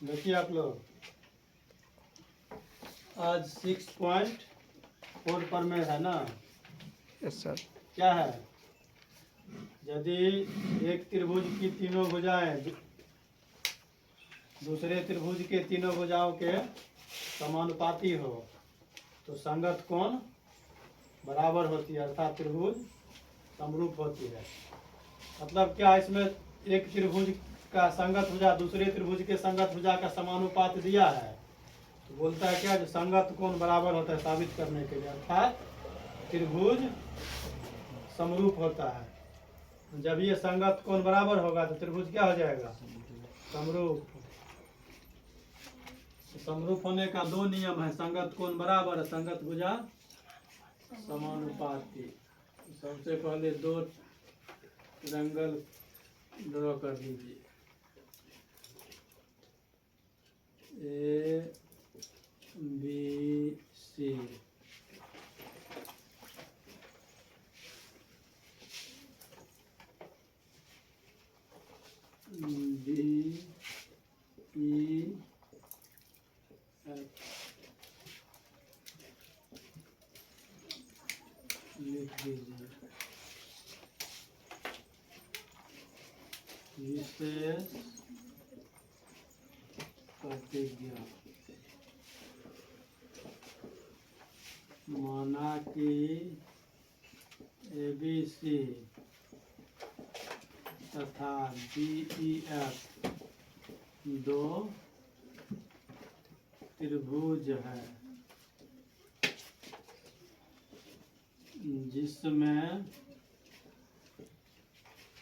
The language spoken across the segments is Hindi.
देखिए आप लोग, आज 6.4 पर में है ना। Yes sir. क्या है? यदि एक त्रिभुज की तीनों भुजाएं दूसरे त्रिभुज के तीनों भुजाओं के समानुपाती हो तो संगत कोण बराबर होती है, अर्थात त्रिभुज समरूप होती है। मतलब क्या, इसमें एक त्रिभुज का संगत भुजा दूसरे त्रिभुज के संगत भुजा का समानुपात दिया है, तो बोलता है क्या, जो संगत कोण बराबर होता है साबित करने के लिए, अर्थात त्रिभुज समरूप होता है। जब ये संगत कोण बराबर होगा तो त्रिभुज क्या हो जाएगा? समरूप। समरूप होने का दो नियम है, संगत कोण बराबर, संगत भुजा समानुपाती। सबसे पहले दो ट्रायंगल ड्रॉ कर लीजिए, A B C. D E F लिख दीजिए। विशेष प्रतिज्ञा, माना कि ABC तथा DEF दो त्रिभुज है जिसमें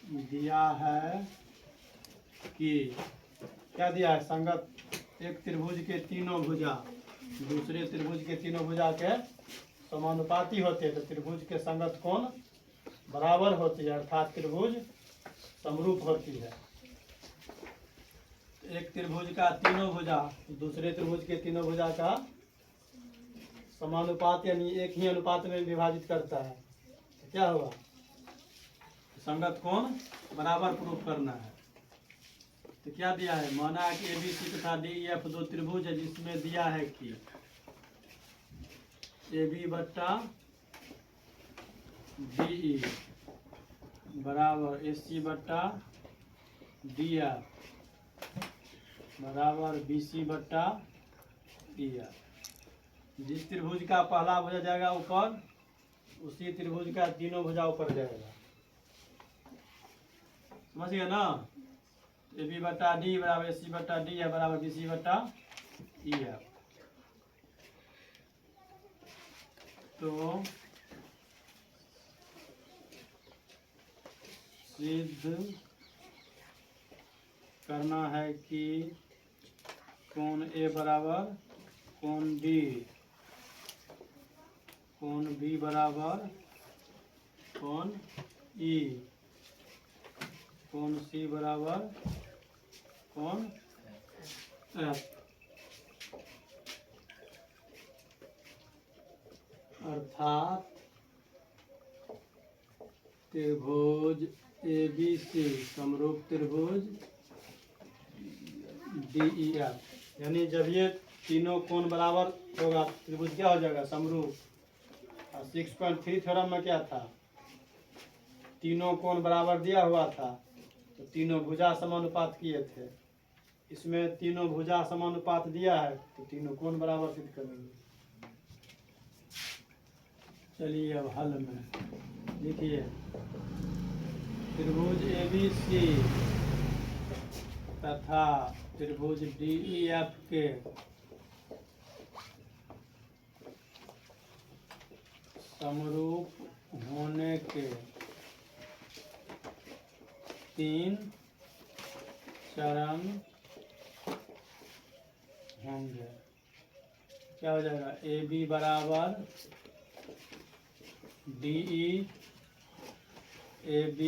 दिया है कि, क्या दिया है? संगत एक त्रिभुज के तीनों भुजा दूसरे त्रिभुज के तीनों भुजा के समानुपाती होते हैं, तो त्रिभुज के संगत कोण बराबर होती है, अर्थात त्रिभुज समरूप होती है। एक त्रिभुज का तीनों भुजा दूसरे त्रिभुज के तीनों भुजा का समानुपात यानी एक ही अनुपात में विभाजित करता है, तो क्या होगा? संगत कोण बराबर प्रूफ करना है। तो क्या दिया है? माना कि ABC तथा DEF दो त्रिभुज है जिसमें दिया है कि AB बट्टा DE बराबर AC बट्टा DF बराबर BC बट्टा EF। जिस त्रिभुज का पहला भुजा जाएगा ऊपर, उसी त्रिभुज का तीनों भुजा ऊपर जाएगा। समझ गए ना? AB बट्टा D बराबर AC बट्टा DF बराबर BC बट्टा EF। तो सिद्ध करना है कि कोण A बराबर कोण B, कोण B बराबर कोण E, कोण C बराबर कोण F, अर्थात त्रिभुज ABC समरूप त्रिभुज DEF। यानी जब ये तीनों कोण बराबर होगा त्रिभुज क्या हो जाएगा? समरूप। और 6.3 थ्योरम में क्या था? तीनों कोण बराबर दिया हुआ था तो तीनों भुजा समानुपात किए थे। इसमें तीनों भुजा समानुपात दिया है तो तीनों कोण बराबर सिद्ध करेंगे। चलिए अब हल में लिखिए, त्रिभुज ABC तथा त्रिभुज DEF के समरूप होने के तीन चरण होंगे। क्या हो जाएगा? AB बराबर DE, AB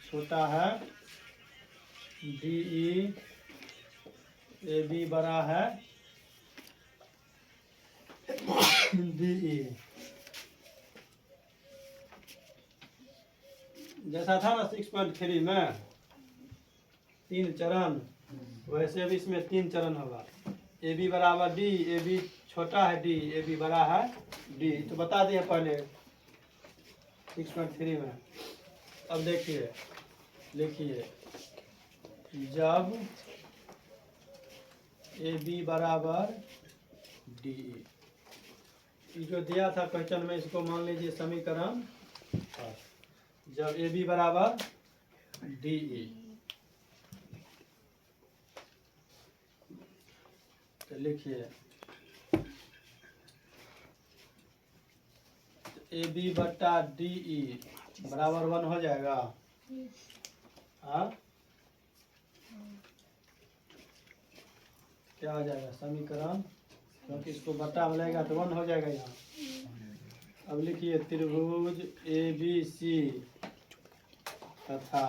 छोटा है DE, AB बड़ा है DE। जैसा था ना 6.3 में, 3 चरण, वैसे भी इसमें 3 चरण होगा। ए बी बराबर डी, ए बी छोटा है डी, ए बी बड़ा है डी, तो बता दिए पहले 6.3 में। अब देखिए, लिखिए जब ए बी बराबर डी, ये जो दिया था क्वेश्चन में, इसको मान लीजिए समीकरण। जब ए बी बराबर डी ई, तो लिखिए ए बी बट्टा डी ई बराबर 1 हो जाएगा। हाँ, क्या हो जाएगा समीकरण, क्योंकि इसको बट्टा मिलेगा तो 1 हो जाएगा यहाँ। अब लिखिए त्रिभुज ए बी सी तथा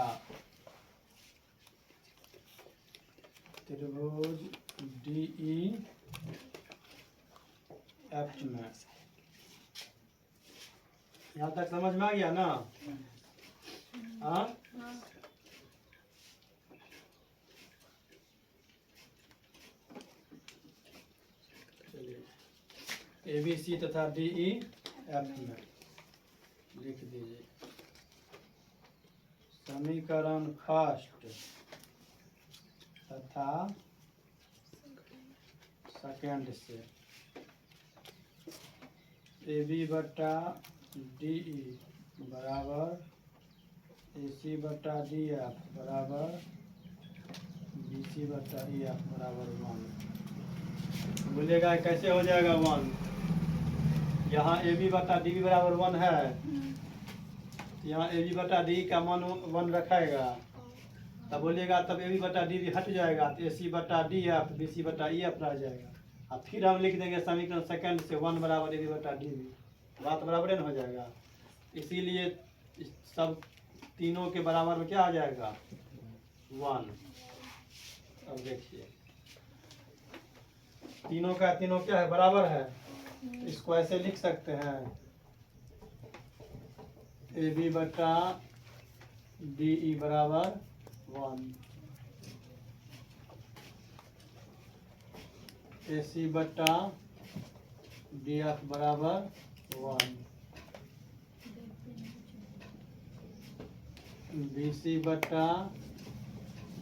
त्रिभुज डी ई एफ में। यहाँ तक समझ में आ गया ना? हाँ, चलिए ए बी सी तथा डी ई एफ में लिख दीजिए समीकरण फर्स्ट तथा सेकेंड से ए बी बट्टा डी ई बराबर ए सी बट्टा डी एफ बराबर बी सी बट्टा ई एफ बराबर 1। बोलिएगा कैसे हो जाएगा 1? यहाँ ए बी बट्टा डी बी बराबर 1 है, यहाँ ए बी बट्टा डी का मान 1 रखेगा, तब बोलिएगा तब ए बी बट्टा डी बी हट जाएगा, तो ए सी बट्टा डी एफ बी सी बट्टा ई एफ रह जाएगा। अब फिर हम लिख देंगे समीकरण सेकंड से 1 बराबर ए बी बट्टा डी बी, बात बराबर हो जाएगा। इसीलिए सब तीनों के बराबर में क्या आ जाएगा 1। अब देखिए तीनों का तीनों क्या है, बराबर है, इसको ऐसे लिख सकते हैं ए बी बट्टा डी ई बराबर 1, ए सी बट्टा डी एफ बराबर 1, बी सी बट्टा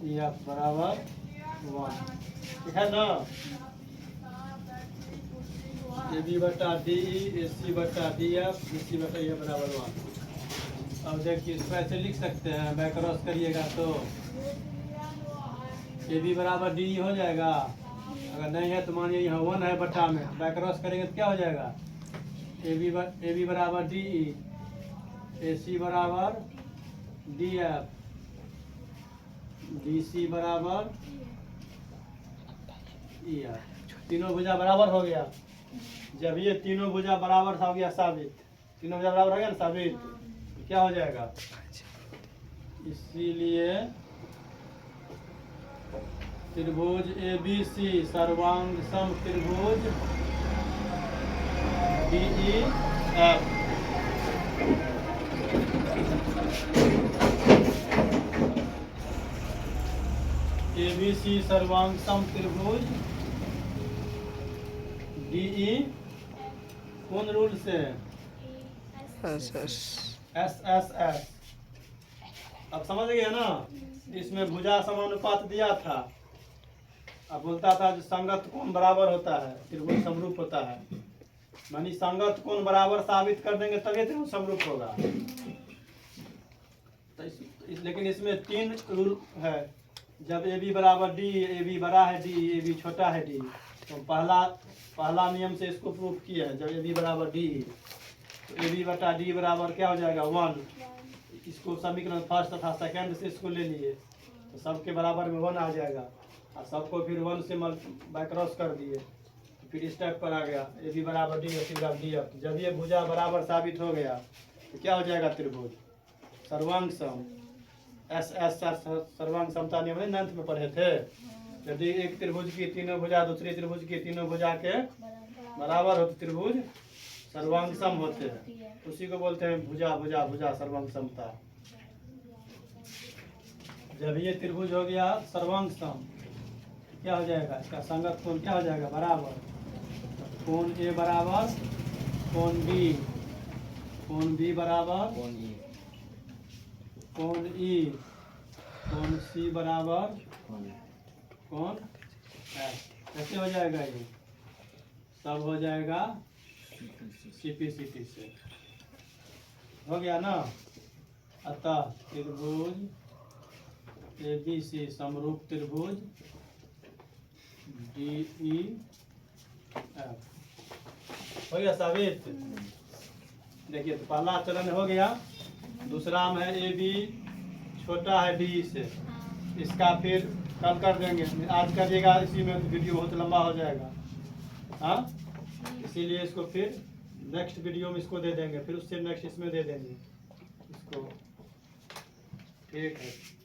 ई एफ बराबर 1, ठीक है ना? ए बी बट्टा डी ई, ए सी बट्टा डी एफ, बी सी बट्टा ई एफ बराबर 1। अब देखिए इसको ऐसे लिख सकते हैं, बैक क्रॉस करिएगा तो ए बी बराबर डी ई हो जाएगा। अगर नहीं है तो मानिए यहाँ 1 है बट्टा में, बैक क्रॉस करेंगे तो क्या हो जाएगा ए बी बराबर डी ई, ए सी बराबर डी एफ, डी सी बराबर ई एफ। तीनों भुजा बराबर हो गया। जब ये तीनों भुजा बराबर हो गया साबित, तीनों भुजा बराबर हो गया ना साबित, तो क्या हो जाएगा? इसीलिए त्रिभुज ए बी सी सर्वांग सम त्रिभुज D E F A B C सर्वांग सम त्रिभुज डी ई कौन रूल से? S S S. अब समझ गए ना? इसमें भुजा समानुपात दिया था, अब बोलता था जो संगत कोण बराबर होता है त्रिभुज समरूप होता है, मानी संगत कोण बराबर साबित कर देंगे तभी त्रिभुज समरूप होगा। तो लेकिन इसमें 3 रूल है। जब ए बी बराबर डी, ए बी बड़ा है डी, ए बी छोटा है डी, तो पहला नियम से इसको प्रूफ किया है। जब ए बी बराबर डी, तो ए बी बटा डी बराबर क्या हो जाएगा 1। इसको समीकरण फर्स्ट तथा सेकंड से इसको ले लिए तो सबके बराबर में 1 आ जाएगा, और सबको फिर 1 से बाय क्रॉस कर दिए, तो फिर इस टाइप पर आ गया ए बी बराबर डी, ए सी बराबर डी एफ। जब ये भुजा बराबर साबित हो गया तो क्या हो जाएगा त्रिभुज सर्वांग सम। एस एस सर्वांग समता नियम 9th में पढ़े थे। यदि एक त्रिभुज की तीनों भुजा दूसरी त्रिभुज की तीनों भुजा के बराबर हो तो त्रिभुज सर्वांग सम होते हैं, उसी को बोलते हैं भुजा भुजा भुजा सर्वांग समता। जब ये त्रिभुज हो गया सर्वांग सम, क्या हो जाएगा? इसका संगत कोण क्या हो जाएगा? बराबर। कोण ए बराबर कोण बी, कोण बी बराबर कोण ई, कोण सी बराबर कोण एफ। कैसे हो जाएगा? ये सब हो जाएगा सीपी से। हो गया ना? अतः त्रिभुज ABC समरूप त्रिभुज DEF हो गया साबित। देखिए तो पहला चरण हो गया। दूसरा में है AB छोटा है DE से, इसका फिर कल कर देंगे। आज करिएगा इसी में, वीडियो बहुत लंबा हो जाएगा। हाँ, इसीलिए इसको फिर नेक्स्ट वीडियो में इसको दे देंगे, फिर उससे नेक्स्ट इसमें दे देंगे इसको। ठीक है।